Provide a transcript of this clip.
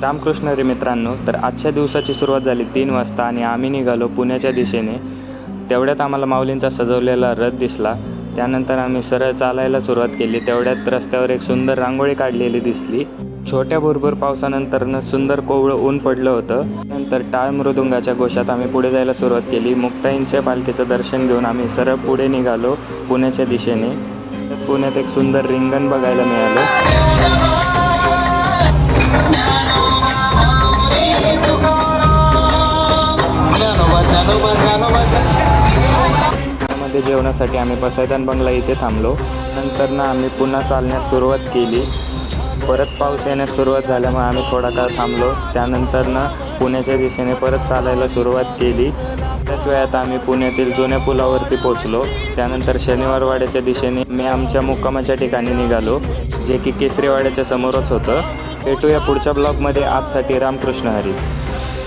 रामकृष्ण हरी मित्रांनो, तर आजच्या दिवसाची सुरुवात झाली 3 वाजता आणि आम्ही निघालो पुण्याच्या दिशेने. तेवढ्यात आम्हाला माऊलींचा सजवलेला रथ दिसला. त्यानंतर आम्ही सरळ चालायला सुरुवात केली. तेवढ्यात रस्त्यावर एक सुंदर रांगोळी काढलेली दिसली. छोट्या भुरभुर पावसानंतरनं सुंदर कोवळं ऊन पडलं होतं. नंतर टाळ मृदुंगाच्या घोषात आम्ही पुढे जायला सुरुवात केली. मुक्ताईंच्या पालखीचं दर्शन घेऊन आम्ही सरळ पुढे निघालो पुण्याच्या दिशेने. पुण्यात एक सुंदर रिंगण बघायला मिळालं. मध्ये जेवणासाठी आम्ही पसायदान बंगला इथे थांबलो. नंतर आम्ही पुन्हा चालण्यास सुरुवात केली. परत पाऊस येण्यास सुरुवात झाल्यामुळे आम्ही थोडा काळ थांबलो. त्यानंतर पुण्याच्या दिशेने परत चालायला सुरुवात केली. त्याच वेळात आम्ही पुण्यातील जुन्या पुलावरती पोहोचलो. त्यानंतर शनिवारवाड्याच्या दिशेने मी आमच्या मुक्कामाच्या ठिकाणी निघालो, जे की केसरीवाड्याच्या समोरच होतं. भेटूया पुढच्या ब्लॉगमध्ये. आजसाठी रामकृष्ण हरी.